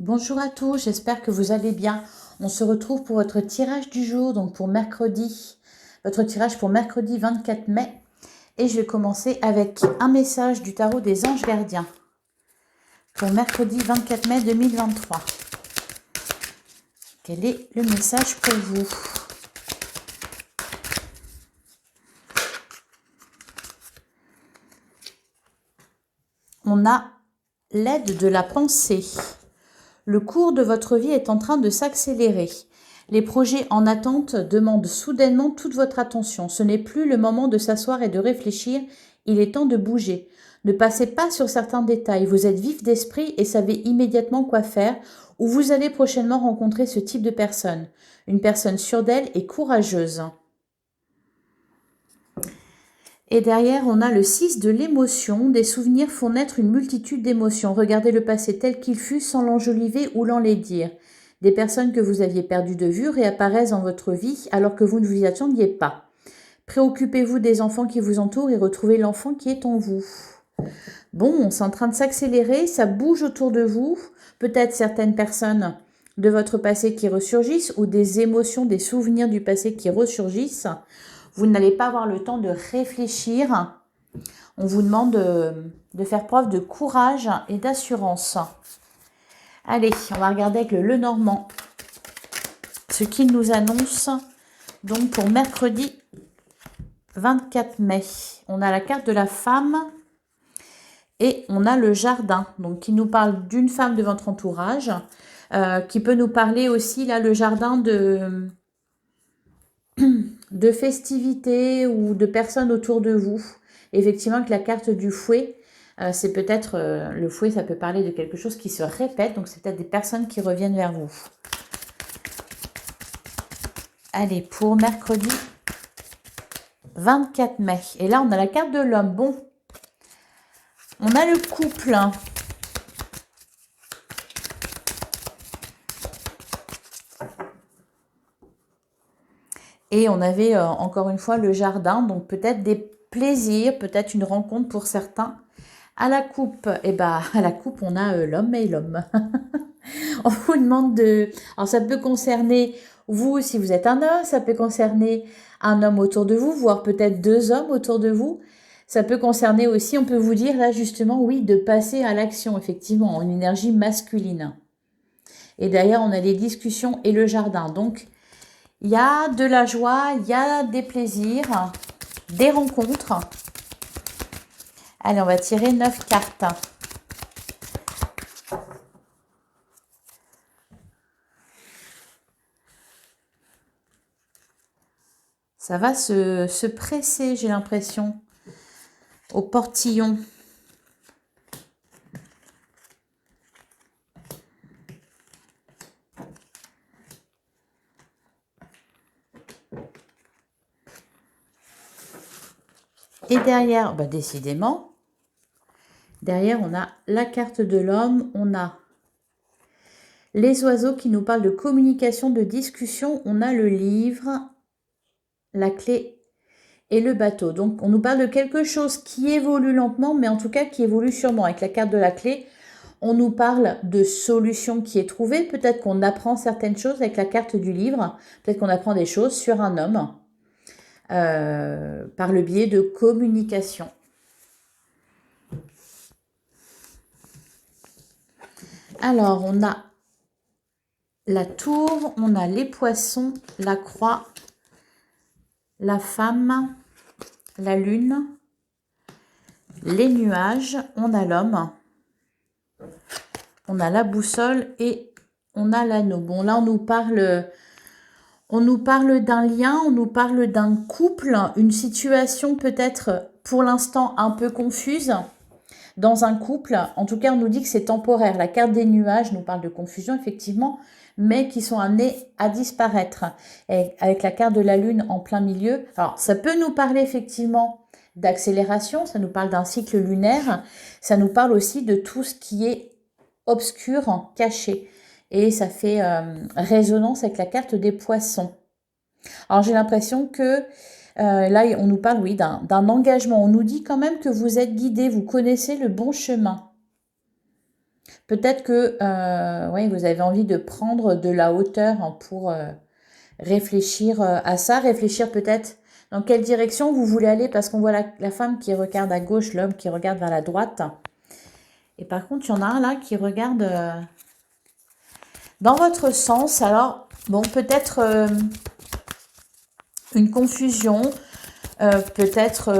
Bonjour à tous, j'espère que vous allez bien. On se retrouve pour votre tirage du jour, donc pour mercredi, votre tirage pour mercredi 24 mai. Et je vais commencer avec un message du tarot des anges gardiens pour mercredi 24 mai 2023. Quel est le message pour vous? On a l'aide de la pensée. Le cours de votre vie est en train de s'accélérer. Les projets en attente demandent soudainement toute votre attention. Ce n'est plus le moment de s'asseoir et de réfléchir, il est temps de bouger. Ne passez pas sur certains détails, vous êtes vif d'esprit et savez immédiatement quoi faire, ou vous allez prochainement rencontrer ce type de personne. Une personne sûre d'elle et courageuse. Et derrière, on a le 6 de l'émotion. Des souvenirs font naître une multitude d'émotions. Regardez le passé tel qu'il fut sans l'enjoliver ou l'enlaidir. Des personnes que vous aviez perdues de vue réapparaissent dans votre vie alors que vous ne vous y attendiez pas. Préoccupez-vous des enfants qui vous entourent et retrouvez l'enfant qui est en vous. Bon, c'est en train de s'accélérer, ça bouge autour de vous. Peut-être certaines personnes de votre passé qui ressurgissent ou des émotions, des souvenirs du passé qui ressurgissent. Vous n'allez pas avoir le temps de réfléchir. On vous demande de faire preuve de courage et d'assurance. Allez, on va regarder avec le Lenormand ce qu'il nous annonce. Donc pour mercredi 24 mai, on a la carte de la femme et on a le jardin. Donc qui nous parle d'une femme de votre entourage, qui peut nous parler aussi, là, le jardin de festivités ou de personnes autour de vous. Effectivement, que la carte du fouet, c'est peut-être, le fouet, ça peut parler de quelque chose qui se répète, donc c'est peut-être des personnes qui reviennent vers vous. Allez, pour mercredi 24 mai. Et là, on a la carte de l'homme. Bon, on a le couple. Et on avait encore une fois le jardin, donc peut-être des plaisirs, peut-être une rencontre pour certains. À la coupe, et bah à la coupe, on a l'homme et l'homme. On vous demande de... Alors ça peut concerner vous si vous êtes un homme, ça peut concerner un homme autour de vous, voire peut-être deux hommes autour de vous. Ça peut concerner aussi, on peut vous dire là justement, oui, de passer à l'action, effectivement, en énergie masculine. Et derrière, on a les discussions et le jardin. Donc, il y a de la joie, il y a des plaisirs, des rencontres. Allez, on va tirer 9 cartes. Ça va se presser, j'ai l'impression, au portillon. Et derrière, bah décidément, derrière on a la carte de l'homme, on a les oiseaux qui nous parlent de communication, de discussion, on a le livre, la clé et le bateau. Donc on nous parle de quelque chose qui évolue lentement, mais en tout cas qui évolue sûrement. Avec la carte de la clé, on nous parle de solutions qui est trouvée. Peut-être qu'on apprend certaines choses avec la carte du livre. Peut-être qu'on apprend des choses sur un homme par le biais de communication. Alors, on a la tour, on a les poissons, la croix, la femme, la lune, les nuages, on a l'homme, on a la boussole et on a l'anneau. Bon, là, on nous parle d'un lien, on nous parle d'un couple, une situation peut-être pour l'instant un peu confuse dans un couple. En tout cas, on nous dit que c'est temporaire. La carte des nuages nous parle de confusion, effectivement, mais qui sont amenés à disparaître. Et avec la carte de la lune en plein milieu, alors ça peut nous parler effectivement d'accélération, ça nous parle d'un cycle lunaire, ça nous parle aussi de tout ce qui est obscur, caché. Et ça fait résonance avec la carte des poissons. Alors j'ai l'impression que là on nous parle, oui, d'un engagement. On nous dit quand même que vous êtes guidé, vous connaissez le bon chemin. Peut-être que ouais, vous avez envie de prendre de la hauteur hein, pour réfléchir à ça, réfléchir peut-être dans quelle direction vous voulez aller, parce qu'on voit la femme qui regarde à gauche, l'homme qui regarde vers la droite. Et par contre, il y en a un là qui regarde dans votre sens. Alors, bon, peut-être une confusion, peut-être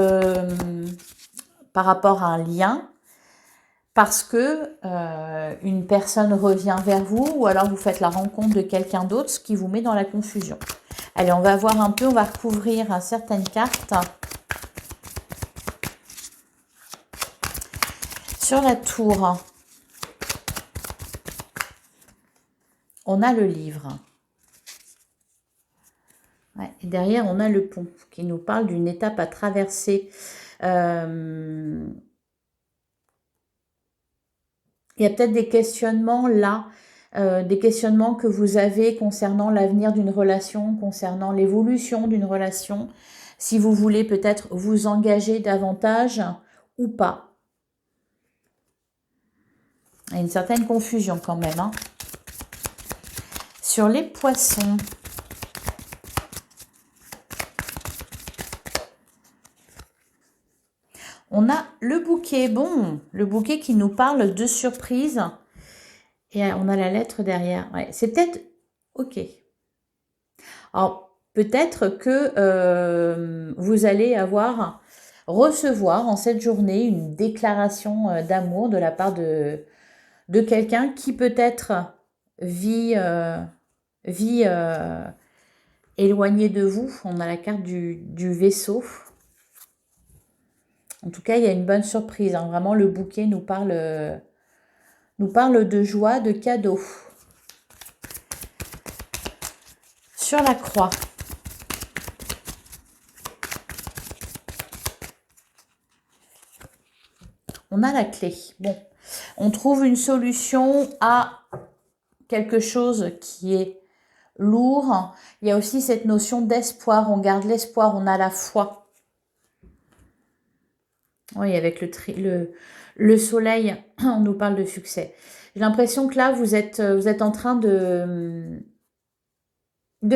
par rapport à un lien, parce que une personne revient vers vous, ou alors vous faites la rencontre de quelqu'un d'autre, ce qui vous met dans la confusion. Allez, on va voir un peu, on va recouvrir certaines cartes. Sur la tour, on a le livre. Ouais, et derrière, on a le pont qui nous parle d'une étape à traverser. Il y a peut-être des questionnements là, des questionnements que vous avez concernant l'avenir d'une relation, concernant l'évolution d'une relation, si vous voulez peut-être vous engager davantage ou pas. Il y a une certaine confusion quand même. Hein. Sur les poissons, on a le bouquet. Bon, le bouquet qui nous parle de surprise. Et on a la lettre derrière. Ouais, c'est peut-être... Ok. Alors, peut-être que vous allez recevoir en cette journée une déclaration d'amour de la part de quelqu'un qui peut-être vit éloigné de vous. On a la carte du vaisseau. En tout cas, il y a une bonne surprise. Hein. Vraiment, le bouquet nous parle de joie, de cadeaux. Sur la croix. On a la clé. Bon, on trouve une solution à quelque chose qui est lourd. Il y a aussi cette notion d'espoir. On garde l'espoir, on a la foi. Oui, avec le soleil, on nous parle de succès. J'ai l'impression que là, vous êtes en train de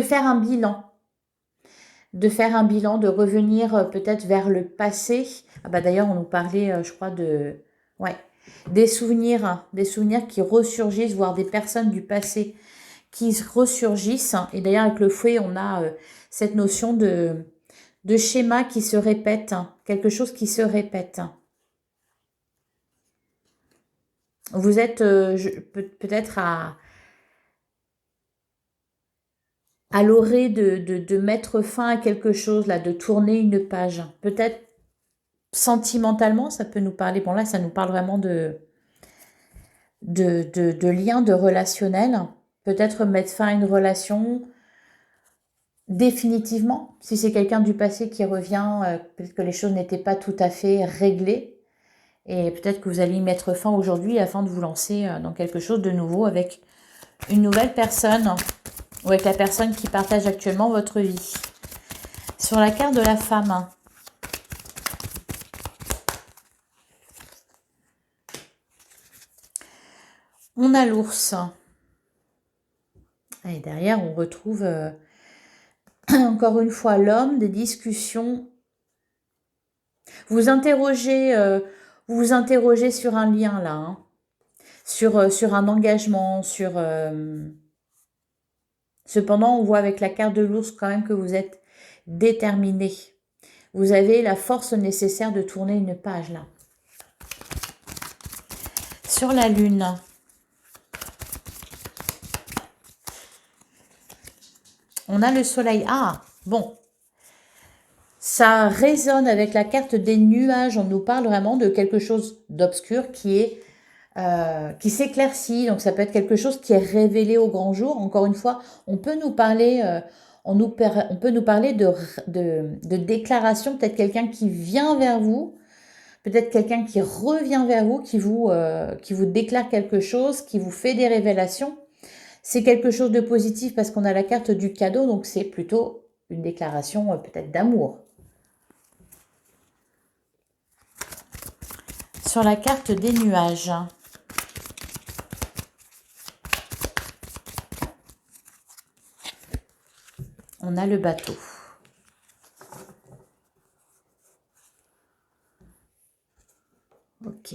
faire un bilan. De faire un bilan, de revenir peut-être vers le passé. Ah bah d'ailleurs, on nous parlait, je crois, des souvenirs qui ressurgissent, voire des personnes du passé qui ressurgissent. Et d'ailleurs, avec le fouet, on a cette notion de schéma qui se répète, quelque chose qui se répète. Vous êtes peut-être à l'orée de mettre fin à quelque chose, là, de tourner une page. Peut-être sentimentalement, ça peut nous parler. Bon, là, ça nous parle vraiment de liens, de relationnel. Peut-être mettre fin à une relation définitivement. Si c'est quelqu'un du passé qui revient, peut-être que les choses n'étaient pas tout à fait réglées. Et peut-être que vous allez y mettre fin aujourd'hui afin de vous lancer dans quelque chose de nouveau avec une nouvelle personne ou avec la personne qui partage actuellement votre vie. Sur la carte de la femme, on a l'ours. Et derrière, on retrouve encore une fois l'homme, des discussions. Vous vous interrogez sur un lien là, hein. Sur un engagement, Cependant, on voit avec la carte de l'ours quand même que vous êtes déterminé. Vous avez la force nécessaire de tourner une page là. Sur la lune. On a le soleil. Ah, bon. Ça résonne avec la carte des nuages. On nous parle vraiment de quelque chose d'obscur qui s'éclaircit. Donc, ça peut être quelque chose qui est révélé au grand jour. Encore une fois, on peut nous parler, de déclaration. Peut-être quelqu'un qui vient vers vous. Peut-être quelqu'un qui revient vers vous, qui vous déclare quelque chose, qui vous fait des révélations. C'est quelque chose de positif parce qu'on a la carte du cadeau, donc c'est plutôt une déclaration peut-être d'amour. Sur la carte des nuages. On a le bateau. Ok.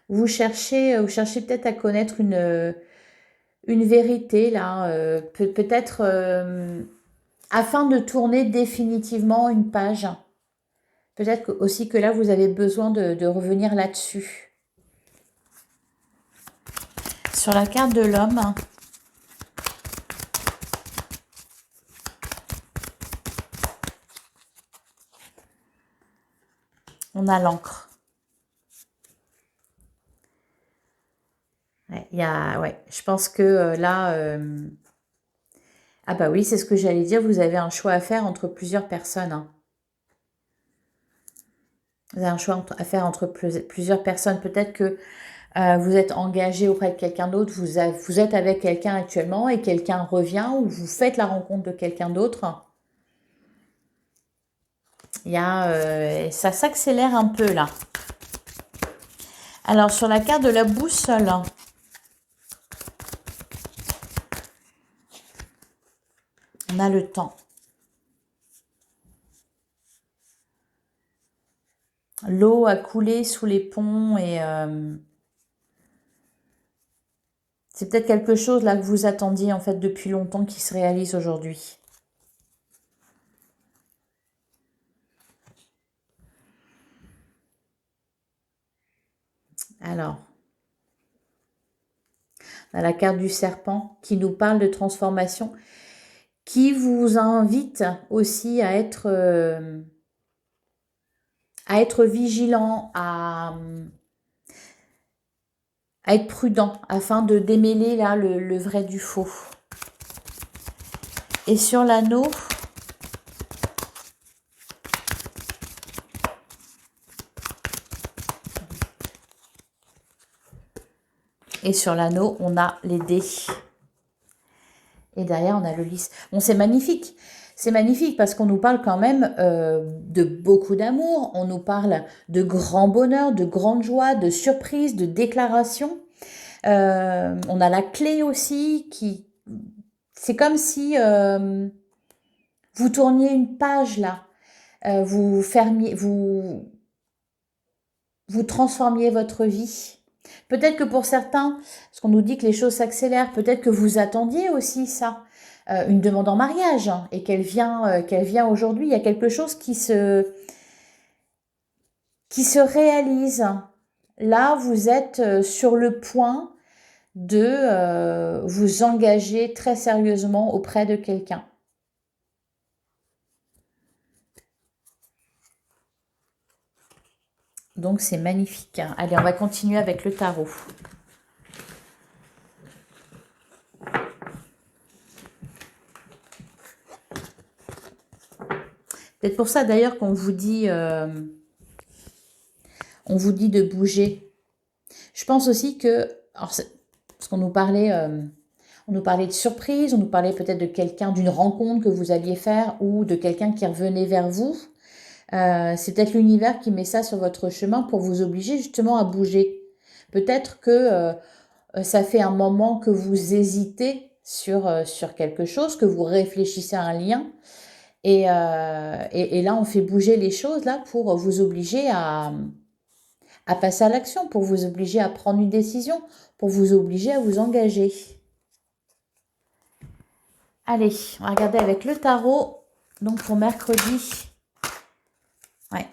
Vous cherchez peut-être à connaître une vérité, là, peut-être afin de tourner définitivement une page. Peut-être aussi que là, vous avez besoin de revenir là-dessus. Sur la carte de l'homme, on a l'encre. Ouais, je pense que là... ah bah oui, c'est ce que j'allais dire, vous avez un choix à faire entre plusieurs personnes. Hein. Vous avez un choix à faire entre plusieurs personnes. Peut-être que vous êtes engagé auprès de quelqu'un d'autre, vous êtes avec quelqu'un actuellement et quelqu'un revient ou vous faites la rencontre de quelqu'un d'autre. Ça s'accélère un peu là. Alors sur la carte de la boussole, on a le temps. L'eau a coulé sous les ponts et c'est peut-être quelque chose là que vous attendiez en fait depuis longtemps qui se réalise aujourd'hui. Alors, on a la carte du serpent qui nous parle de transformation, qui vous invite aussi à être vigilant, à être prudent afin de démêler là le vrai du faux. Et sur l'anneau, on a les dés. Et derrière, on a le lys. Bon, c'est magnifique. C'est magnifique parce qu'on nous parle quand même de beaucoup d'amour. On nous parle de grand bonheur, de grande joie, de surprise, de déclaration. On a la clé aussi qui... C'est comme si vous tourniez une page là. Vous transformiez votre vie. Peut-être que pour certains, parce qu'on nous dit que les choses s'accélèrent, peut-être que vous attendiez aussi ça, une demande en mariage, hein, et qu'elle vient aujourd'hui. Il y a quelque chose qui se réalise. Là, vous êtes sur le point de vous engager très sérieusement auprès de quelqu'un. Donc, c'est magnifique. Allez, on va continuer avec le tarot. C'est pour ça d'ailleurs qu'on vous dit de bouger. Je pense aussi que, parce qu'on nous parlait, de surprise, on nous parlait peut-être de quelqu'un, d'une rencontre que vous alliez faire ou de quelqu'un qui revenait vers vous. C'est peut-être l'univers qui met ça sur votre chemin pour vous obliger justement à bouger. Peut-être que ça fait un moment que vous hésitez sur quelque chose, que vous réfléchissez à un lien. Et là, on fait bouger les choses là pour vous obliger à passer à l'action, pour vous obliger à prendre une décision, pour vous obliger à vous engager. Allez, on va regarder avec le tarot. Donc pour mercredi, ouais,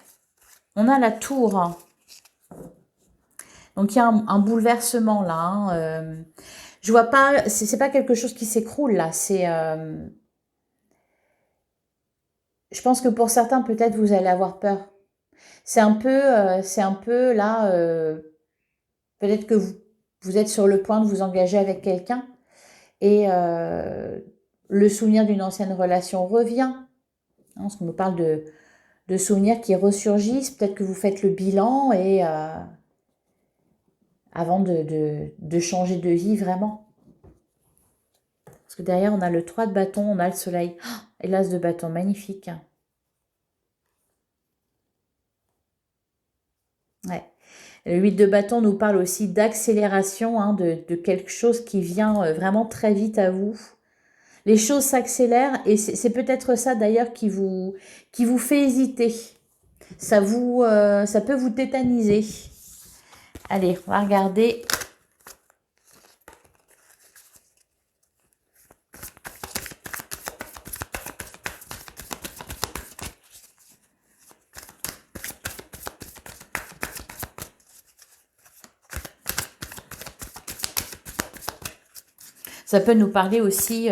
on a la tour. Donc il y a un bouleversement là. Hein, je vois pas, c'est pas quelque chose qui s'écroule là. C'est, je pense que pour certains peut-être vous allez avoir peur. C'est un peu là. Peut-être que vous êtes sur le point de vous engager avec quelqu'un et le souvenir d'une ancienne relation revient. Hein, parce qu'on nous parle de souvenirs qui ressurgissent. Peut-être que vous faites le bilan et avant de changer de vie vraiment. Parce que derrière, on a le 3 de bâton, on a le soleil. Oh, et l'as de bâton, magnifique. Ouais. Le 8 de bâton nous parle aussi d'accélération, hein, de quelque chose qui vient vraiment très vite à vous. Les choses s'accélèrent et c'est peut-être ça d'ailleurs qui vous fait hésiter. Ça peut vous tétaniser. Allez, on va regarder. Ça peut nous parler aussi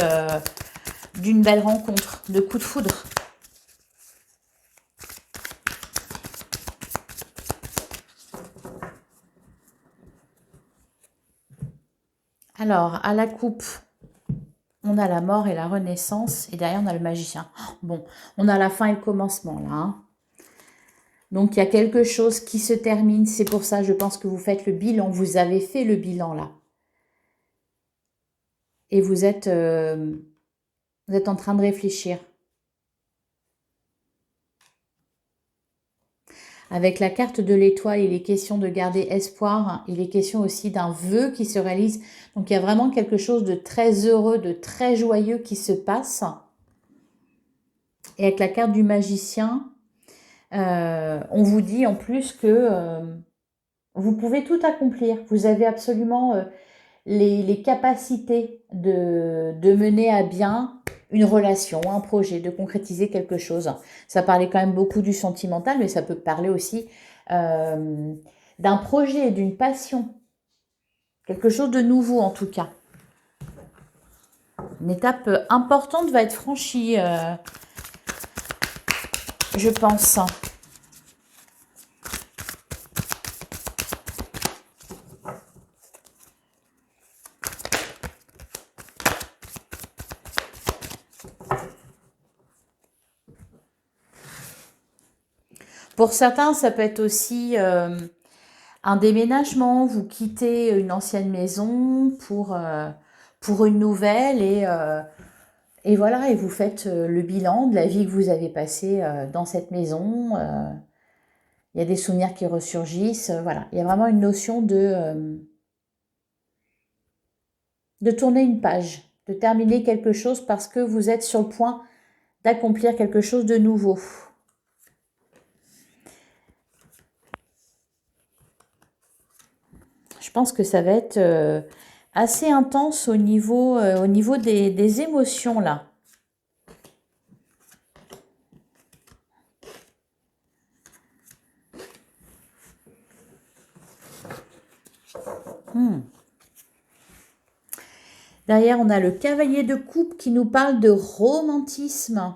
d'une belle rencontre, de coup de foudre. Alors, à la coupe, on a la mort et la renaissance. Et derrière, on a le magicien. Bon, on a la fin et le commencement, là. Hein. Donc, il y a quelque chose qui se termine. C'est pour ça, je pense que vous faites le bilan. Vous avez fait le bilan, là. Et vous êtes en train de réfléchir. Avec la carte de l'étoile, il est question de garder espoir. Il est question aussi d'un vœu qui se réalise. Donc, il y a vraiment quelque chose de très heureux, de très joyeux qui se passe. Et avec la carte du magicien, on vous dit en plus que vous pouvez tout accomplir. Vous avez absolument les capacités de mener à bien une relation, un projet, de concrétiser quelque chose. Ça parlait quand même beaucoup du sentimental, mais ça peut parler aussi d'un projet, d'une passion. Quelque chose de nouveau en tout cas. Une étape importante va être franchie, je pense. Pour certains, ça peut être aussi un déménagement. Vous quittez une ancienne maison pour une nouvelle et voilà, et vous faites le bilan de la vie que vous avez passée dans cette maison. Il y a des souvenirs qui ressurgissent. Voilà, il y a vraiment une notion de tourner une page, de terminer quelque chose parce que vous êtes sur le point d'accomplir quelque chose de nouveau. Je pense que ça va être assez intense au niveau des émotions là. Derrière, on a le cavalier de coupe qui nous parle de romantisme.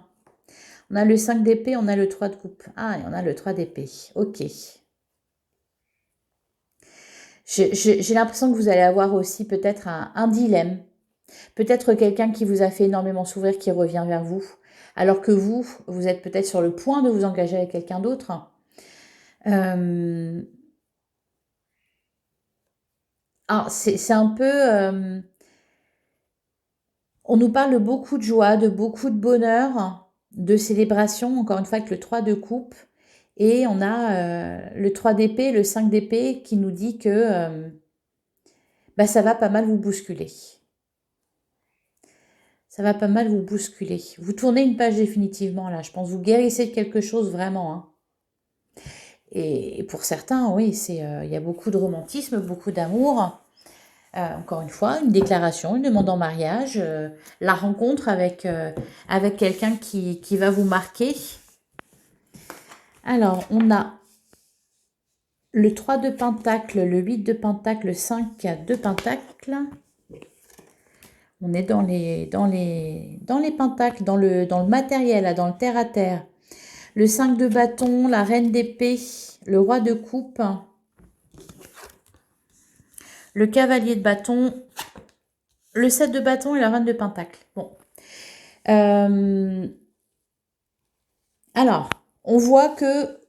On a le 5 d'épée, on a le 3 de coupe. Ah, et on a le 3 d'épée. Ok. J'ai l'impression que vous allez avoir aussi peut-être un dilemme. Peut-être quelqu'un qui vous a fait énormément s'ouvrir qui revient vers vous. Alors que vous êtes peut-être sur le point de vous engager avec quelqu'un d'autre. Alors, c'est un peu... on nous parle beaucoup de joie, de beaucoup de bonheur, de célébration, encore une fois avec le 3 de coupe. Et on a le 3 d'épée, le 5 d'épée qui nous dit que ça va pas mal vous bousculer. Ça va pas mal vous bousculer. Vous tournez une page définitivement là. Je pense que vous guérissez de quelque chose vraiment. Hein. Et pour certains, oui, il y a beaucoup de romantisme, beaucoup d'amour. Encore une fois, une déclaration, une demande en mariage, la rencontre avec quelqu'un qui va vous marquer. Alors, on a le 3 de pentacle, le 8 de pentacle, le 5 de pentacle. On est dans les pentacles, dans le matériel, dans le terre-à-terre. Le 5 de bâton, la reine d'épée, le roi de coupe, le cavalier de bâton, le 7 de bâton et la reine de pentacle. Bon. Alors, on voit que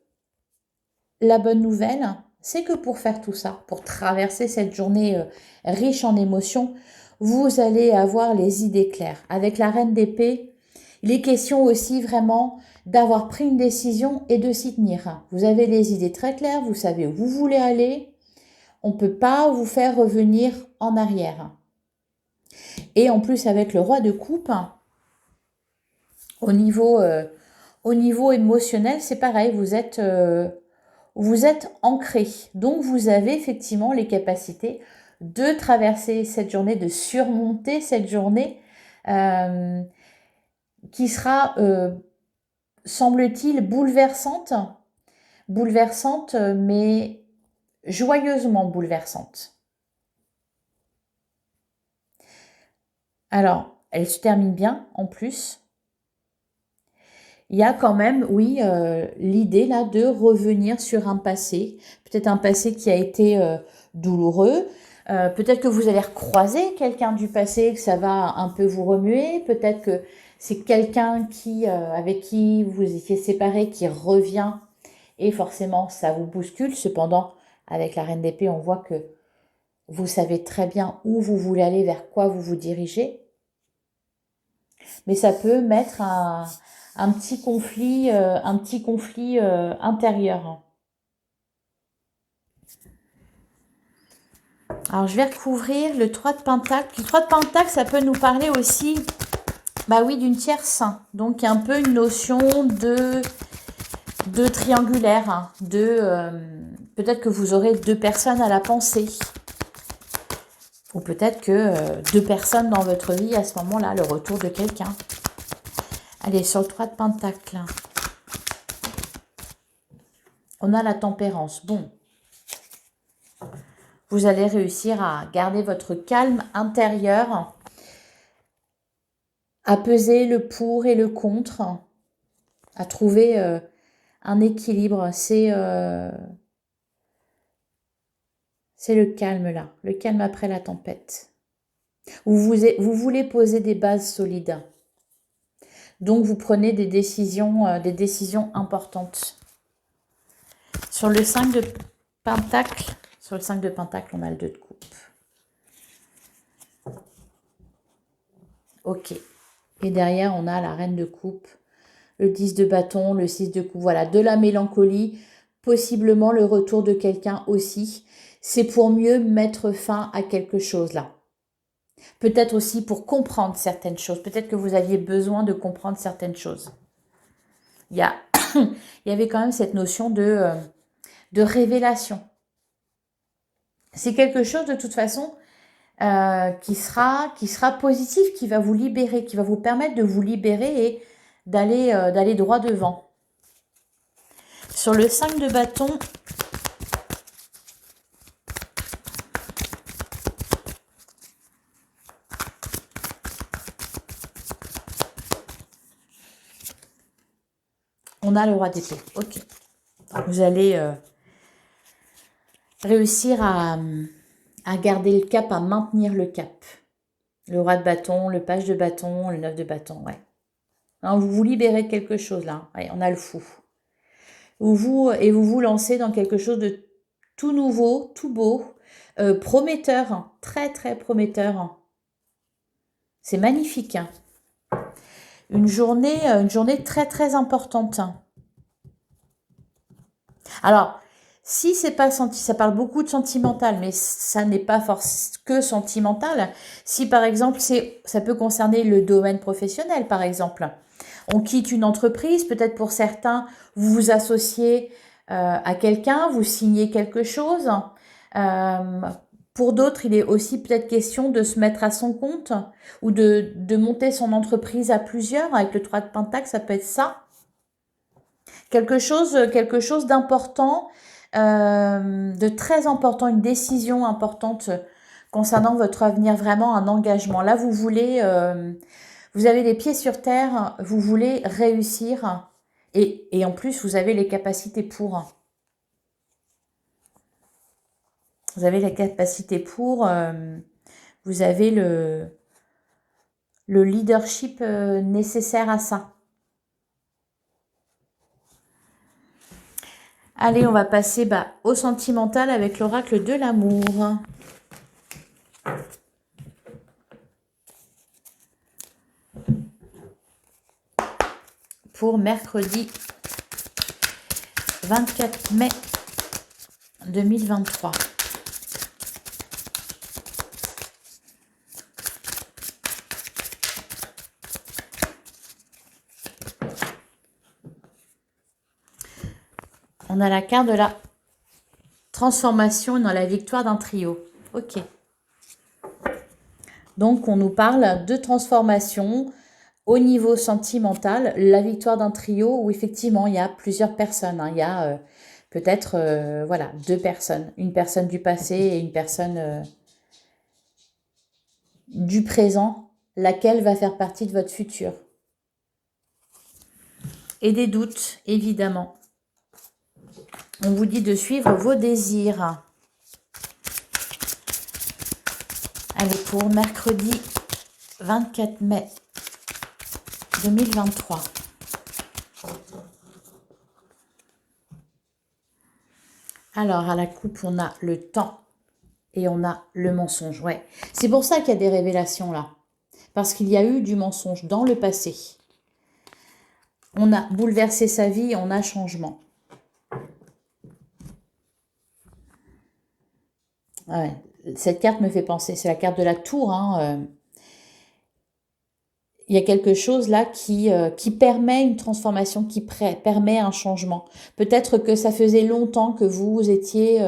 la bonne nouvelle, c'est que pour faire tout ça, pour traverser cette journée riche en émotions, vous allez avoir les idées claires. Avec la reine d'épée, il est question aussi vraiment d'avoir pris une décision et de s'y tenir. Vous avez les idées très claires, vous savez où vous voulez aller, on ne peut pas vous faire revenir en arrière. Et en plus, avec le roi de coupe, au niveau émotionnel, c'est pareil, vous êtes ancré. Donc, vous avez effectivement les capacités de traverser cette journée, de surmonter cette journée qui sera, semble-t-il, bouleversante, mais joyeusement bouleversante. Alors, elle se termine bien, en plus. Il y a quand même, oui, l'idée là de revenir sur un passé. Peut-être un passé qui a été douloureux. Peut-être que vous allez recroiser quelqu'un du passé, que ça va un peu vous remuer. Peut-être que c'est quelqu'un avec qui vous étiez séparés qui revient et forcément ça vous bouscule. Cependant, avec la Reine d'épée, on voit que vous savez très bien où vous voulez aller, vers quoi vous vous dirigez. Mais ça peut mettre un petit conflit intérieur. Alors, je vais recouvrir le 3 de Pentacle. Le 3 de Pentacle, ça peut nous parler aussi, bah oui, d'une tierce. Donc, un peu une notion de triangulaire. Peut-être que vous aurez 2 personnes à la pensée. Ou peut-être que 2 personnes dans votre vie à ce moment-là, le retour de quelqu'un. Allez, sur le 3 de Pentacle. On a la tempérance. Bon. Vous allez réussir à garder votre calme intérieur, à peser le pour et le contre, à trouver un équilibre. C'est le calme là, le calme après la tempête. Vous voulez poser des bases solides. Donc, vous prenez des décisions importantes. Sur le 5 de Pentacle, on a le 2 de coupe. Ok. Et derrière, on a la Reine de coupe, le 10 de bâton, le 6 de coupe. Voilà, de la mélancolie, possiblement le retour de quelqu'un aussi. C'est pour mieux mettre fin à quelque chose là. Peut-être aussi pour comprendre certaines choses. Peut-être que vous aviez besoin de comprendre certaines choses. Il y avait quand même cette notion de révélation. C'est quelque chose de toute façon qui sera positif, qui va vous libérer, qui va vous permettre de vous libérer et d'aller droit devant. Sur le 5 de bâton, on a le roi d'épée. Ok. Vous allez réussir à garder le cap, à maintenir le cap. Le roi de bâton, le page de bâton, le 9 de bâton, ouais. Hein, vous vous libérez de quelque chose là. Ouais, on a le fou. Vous vous lancez dans quelque chose de tout nouveau, tout beau, prometteur, très très prometteur. C'est magnifique. Hein. Une journée très très importante. Alors, si c'est pas ça parle beaucoup de sentimental, mais ça n'est pas forcément que sentimental. Si par exemple, ça peut concerner le domaine professionnel, par exemple. On quitte une entreprise, peut-être pour certains, vous vous associez à quelqu'un, vous signez quelque chose. Pour d'autres, il est aussi peut-être question de se mettre à son compte ou de monter son entreprise à plusieurs. Avec le 3 de Pentacle, ça peut être ça. Quelque chose d'important, de très important, une décision importante concernant votre avenir, vraiment un engagement. Là, vous avez les pieds sur terre, vous voulez réussir et en plus, vous avez les capacités pour. Vous avez la capacité pour, vous avez le leadership nécessaire à ça. Allez, on va passer au sentimental avec l'oracle de l'amour. Pour mercredi 24 mai 2023. On a la carte de la transformation dans la victoire d'un trio. Ok. Donc, on nous parle de transformation au niveau sentimental, la victoire d'un trio où effectivement, il y a plusieurs personnes. Il y a peut-être voilà, deux personnes. Une personne du passé et une personne du présent, laquelle va faire partie de votre futur. Et des doutes, évidemment. On vous dit de suivre vos désirs. Allez, pour mercredi 24 mai 2023. Alors, à la coupe, on a le temps et on a le mensonge. Ouais. C'est pour ça qu'il y a des révélations là. Parce qu'il y a eu du mensonge dans le passé. On a bouleversé sa vie, on a changement. Ouais. Cette carte me fait penser, c'est la carte de la tour. Il y a quelque chose là qui permet une transformation, qui permet un changement. Peut-être que ça faisait longtemps que vous étiez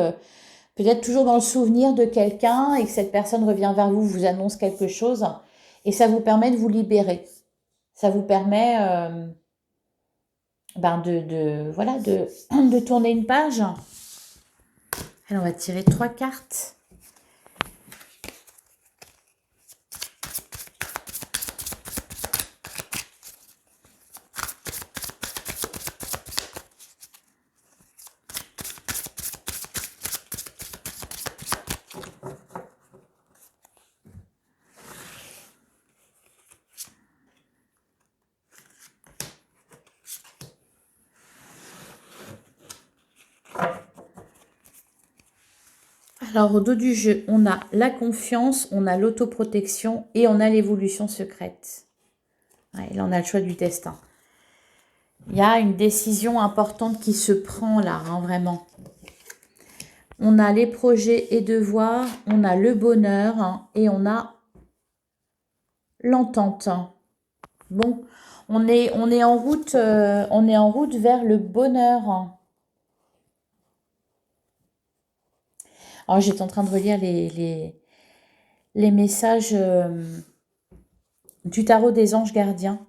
peut-être toujours dans le souvenir de quelqu'un et que cette personne revient vers vous, vous annonce quelque chose et ça vous permet de vous libérer. Ça vous permet de tourner une page. Alors on va tirer 3 cartes. Alors, au dos du jeu, on a la confiance, on a l'autoprotection et on a l'évolution secrète. Ouais, là, on a le choix du destin. Il y a une décision importante qui se prend là, vraiment. On a les projets et devoirs, on a le bonheur et on a l'entente. Bon, on est en route vers le bonheur. Alors, j'étais en train de relire les messages du tarot des anges gardiens.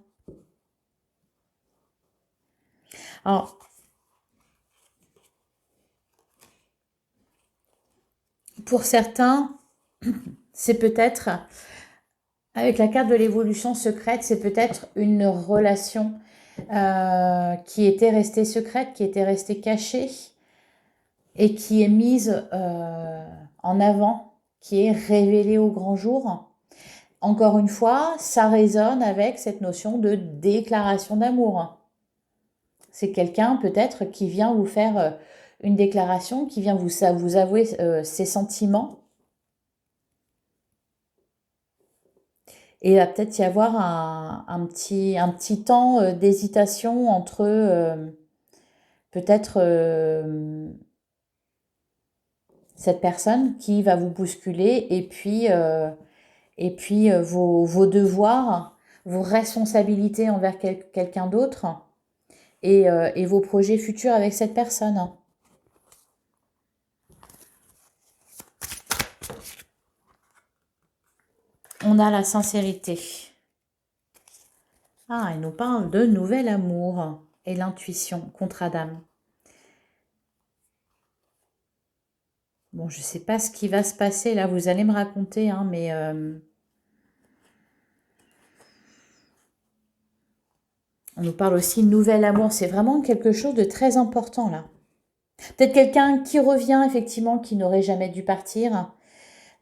Alors, pour certains, c'est peut-être, avec la carte de l'évolution secrète, c'est peut-être une relation qui était restée secrète, qui était restée cachée et qui est mise en avant, qui est révélée au grand jour. Encore une fois, ça résonne avec cette notion de déclaration d'amour. C'est quelqu'un peut-être qui vient vous faire une déclaration, qui vient vous avouer ses sentiments. Et il va peut-être y avoir un petit temps d'hésitation entre peut-être cette personne qui va vous bousculer et puis vos devoirs, vos responsabilités envers quelqu'un d'autre et vos projets futurs avec cette personne. On a la sincérité. Ah, il nous parle de nouvel amour et l'intuition, contre-Adam. Bon, je ne sais pas ce qui va se passer là, vous allez me raconter, mais on nous parle aussi de nouvel amour. C'est vraiment quelque chose de très important là. Peut-être quelqu'un qui revient, effectivement, qui n'aurait jamais dû partir.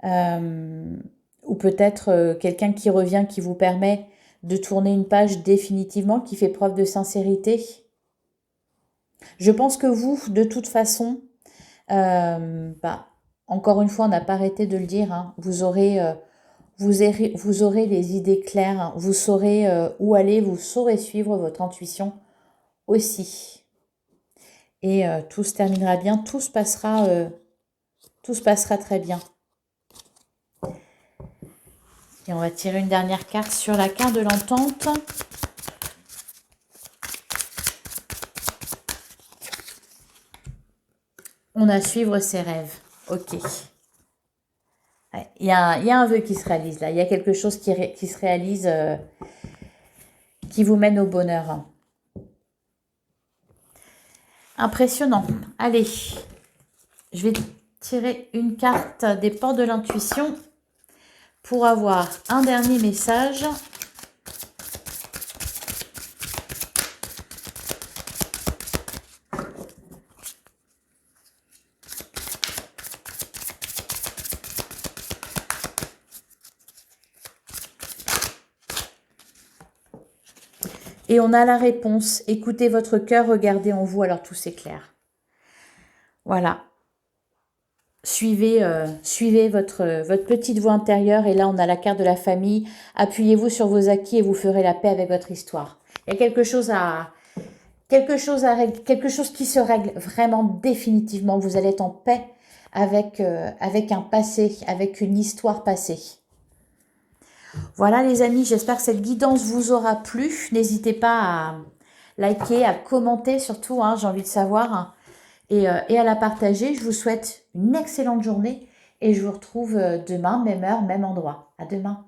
Ou peut-être quelqu'un qui revient, qui vous permet de tourner une page définitivement, qui fait preuve de sincérité. Je pense que vous, de toute façon, encore une fois, on n'a pas arrêté de le dire, vous aurez les idées claires, vous saurez où aller, vous saurez suivre votre intuition aussi. Et tout se terminera bien, tout se passera très bien. Et on va tirer une dernière carte sur la carte de l'entente. On a suivre ses rêves. Ok. Ouais, il y a un vœu qui se réalise là. Il y a quelque chose qui se réalise, qui vous mène au bonheur. Impressionnant. Allez, je vais tirer une carte des portes de l'intuition pour avoir un dernier message. Et on a la réponse. Écoutez votre cœur, regardez en vous, alors tout s'éclaire. Voilà. Suivez votre petite voix intérieure. Et là, on a la carte de la famille. Appuyez-vous sur vos acquis et vous ferez la paix avec votre histoire. Il y a quelque chose qui se règle vraiment définitivement. Vous allez être en paix avec un passé, avec une histoire passée. Voilà les amis, j'espère que cette guidance vous aura plu. N'hésitez pas à liker, à commenter surtout, hein, j'ai envie de savoir, hein, et à la partager. Je vous souhaite une excellente journée et je vous retrouve demain, même heure, même endroit. À demain.